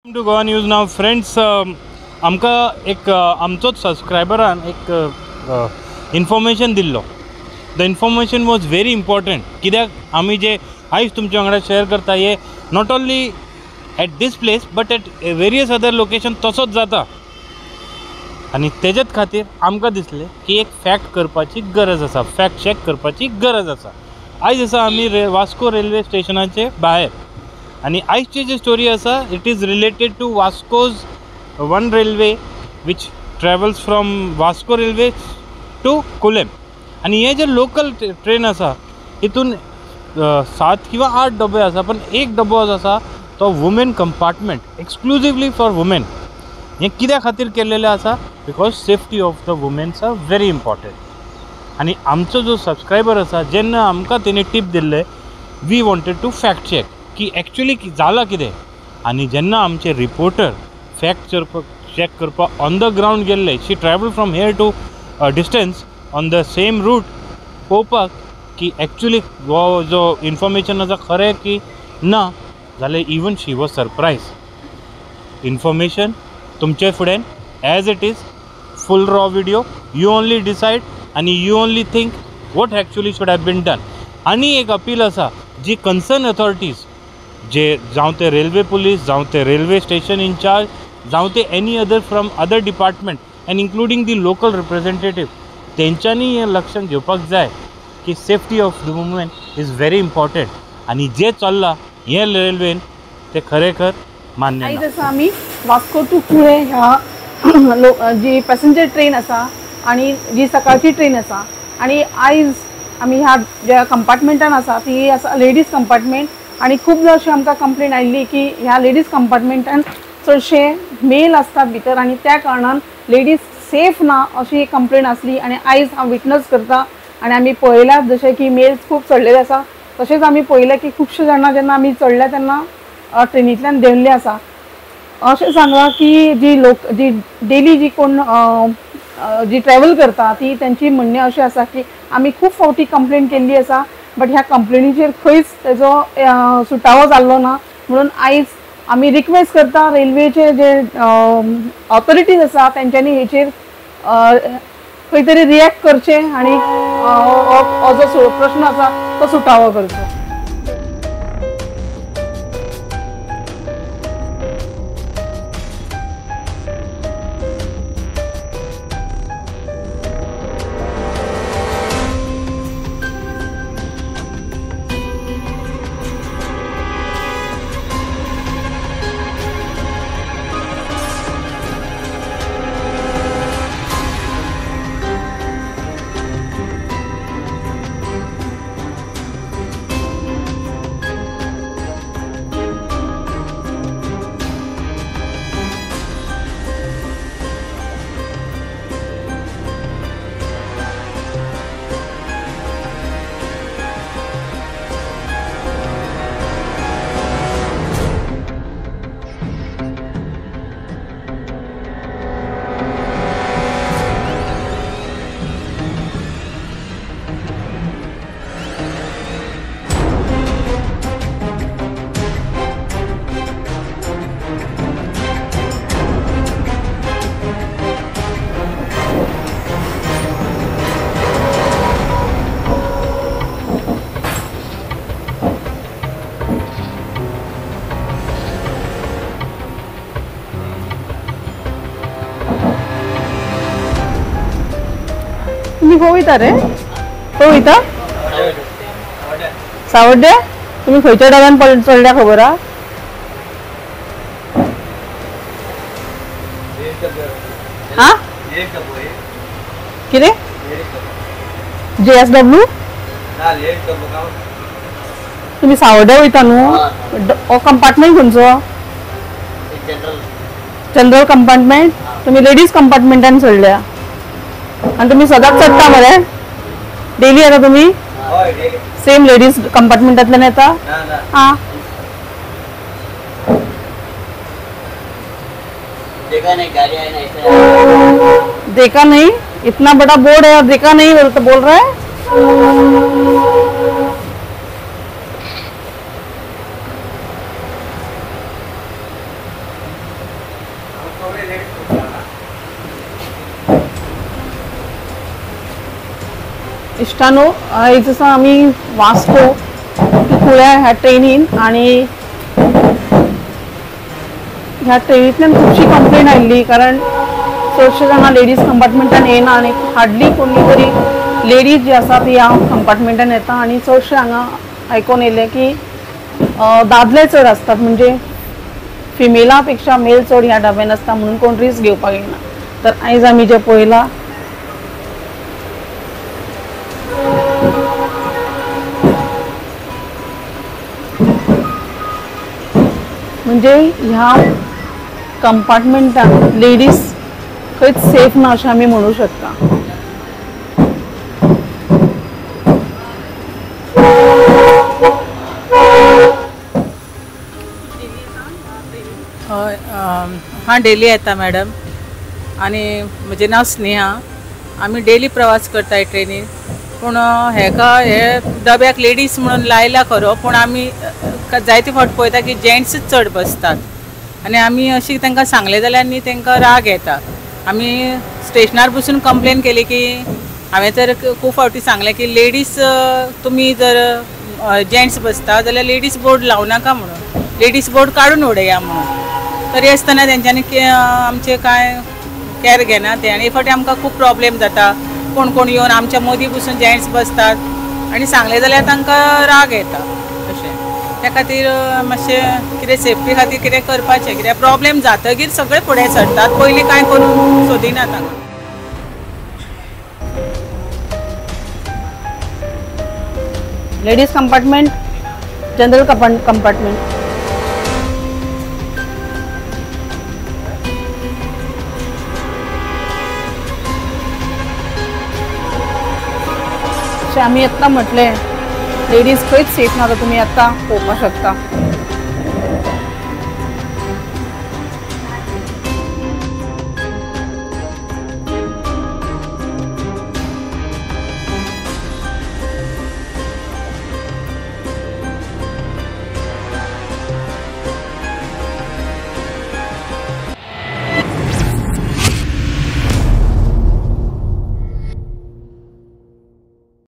To Goa news नाव friends. आमकां एक आमचोच सबस्क्रायबरान एक इन्फॉर्मेशन दिल्लो. The information was very important. कित्याक आमी जे आयज तुमच्या वांगडा शेअर करता हे not only at this place but at various other location तसोच जाता. आनी तेजेच खातीर आमकां दिसलें की एक फॅक्ट करपाची गरज आसा, फॅक्ट चॅक करपाची गरज आसा. आयज आसा आमी वास्को रेल्वे स्टेशनाचे भायर आणि आयजची जी स्टोरी आसा it is related to Vasco's one railway which travels from Vasco railway to Collem. आणि हे जे लोकल ट्रेन आसा हितून 7 किंवा 8 डबे आसा, पण एक डबो जो आसा तो women compartment exclusively for women. हे कित्या खातीर केल्लेलें आसा? Because safety of the womens are very important. आणि आमचो जो सबस्क्रायबर आसा जेन्ना आमकां तेणी टीप दिल्ले we wanted to fact check की एक्चुअली जाला कितें. आनी जेन्ना आमचे रिपोर्टर फॅक्ट चॅक करपाक ऑन द ग्राउंड गेल्ले, she travel from here to distance on the same route पळोवपाक की एक्चुअली हो जो इन्फॉर्मेशन आसा खरें की ना जाल्यार even she was surprise. Information तुमचे फुडें as it is full raw video. You only decide आनी you only think what actually should have been done. आनी एक अपील आसा जी कन्सर्न अथॉरिटीज जे जावं ते रेल्वे पुलीस, जावं ते रेल्वे स्टेशन इन्चार्ज, जावं ते any other from other department and including the local representative, तेंच्यांनी हें लक्षांत घेवपाक जाय की safety of the women is very important. आनी जे चल्लां हे रेल्वेन ते खरेखर मान्य ना. आयज आसा आमी वास्को टू कुळे ह्या जी पॅसेंजर ट्रेन आसा आनी जी सकाळची ट्रेन आसा. आनी आयज आमी ह्या ज्या कंपार्टमेंटान आसा ती आसा लेडीज कंपार्टमेंट. आणि खूबदां अशी आमकां कंप्लेन आयिल्ली की ह्या लेडीज कंपार्टमेंटान चडशे मेल आसतात भितर आनी त्या कारणान लेडीज सेफ ना अशी कंप्लेन आसली. आनी आयज हांव विटनस करता आनी आमी पळयल्यात जशें की मेल्स खूब चडलेले आसा. तशेंच आमी पळयलें की खुबशे जाणां जेन्ना आमी चडल्या तेन्ना ट्रेनींतल्यान देंवल्ले आसा. अशें सांगलां की जी डेली जी कोण जी ट्रॅवल करता ती तेंची म्हणणें अशें आसा की आमी खूब फावटी कंप्लेन केल्ली आसा बट ह्या कंप्लेनीचेर खंयच तेजो सुटावो जाल्लो ना. म्हणून आयज आमी रिक्वेस्ट करता रेल्वेचे जे ऑथॉरिटीज आसा तेंच्यांनी हेचेर खंय तरी रिएक्ट करचें आनी हो जो प्रश्न आसा तो सुटावो करचो. तुम्ही खंय वयता रे? खंय वयता? सावड्ड्या? तुम्ही खंयच्या डब्यान चडल्या खबर आहा? हा कितें JSW? तुम्ही सावड्ड्या वयता न्हू? हो कंपार्टमेंट खंयचो? General compartment. तुम्ही लेडीज कंपार्टमेंटान चडल्या आणि तुम्ही सदांच चडटा मरे? डेली येता तुम्ही? सेम लेडीज कंपार्टमेंटांतल्यान येता? हां. देखा नहीं? इतना बड़ा बोर्ड है और देखा नहीं बोल रहा है. इश्टानो, आयज आसा आमी वास्को टू कुळ्या ह्या ट्रेनीन आणि ह्या ट्रेनींतल्यान खुबशी कंप्लेंट आयिल्ली, कारण चडशे हांगा लेडीज कंपार्टमेंटान येना आनी हार्डली कोणी तरी लेडीज जी आसा ती ह्या कंपार्टमेंटान येता आणि चडशे हांगा आयकोन येयलें की दादले चड आसतात, म्हणजे फिमेला पेक्षा मेल चड ह्या डब्यान आसता म्हणून कोण रिस्क घेवपाक येना. तर आयज आमी जे पळयलां म्हणजे ह्या कंपार्टमेंटान लेडीज खंयच सेफ ना अशें आमी म्हणू शकता. हय, हांव डेली येता मॅडम आनी म्हजें नांव स्नेहा. आमी डेली प्रवास करताय ट्रेनीन, पूण हे डब्याक लेडीज म्हणून लायला खरो, पूण आमी जायते फावट पळयता की जेंट्सूच चड बसतात आनी आमी अशी तांकां सांगलें जाल्यार न्ही तांकां राग येता. आमी स्टेशनार बसून कंप्लेन केली की हांवें तर खूब फावटी सांगलें की लेडीज तुमी जर जेंट्स बसता जाल्यार लेडीज बोर्ड लावं नाका म्हणून, लेडीज बोर्ड काडून उडया म्हणून. तरी आसतना तेंच्यांनी आमचे कांय कॅर घेना ते, आनी फावटी आमकां खूब प्रॉब्लेम जाता. कोण कोण येवन आमच्या मदीं बसून जेंट्स बसतात आनी सांगलें जाल्यार तांकां राग येता. अशें त्या खातीर मातशें कितें सेफ्टी खातीर कितें करपाचें, कित्याक प्रॉब्लेम जातकीर सगळे फुडें सरतात, पयलीं कांय करून सोदिनात हांगा. Ladies compartment, general compartment. आमी आत्तां म्हटलें लेडीज खंयच सेफ ना, तर तुमी आत्तां पळोवपाक शकता.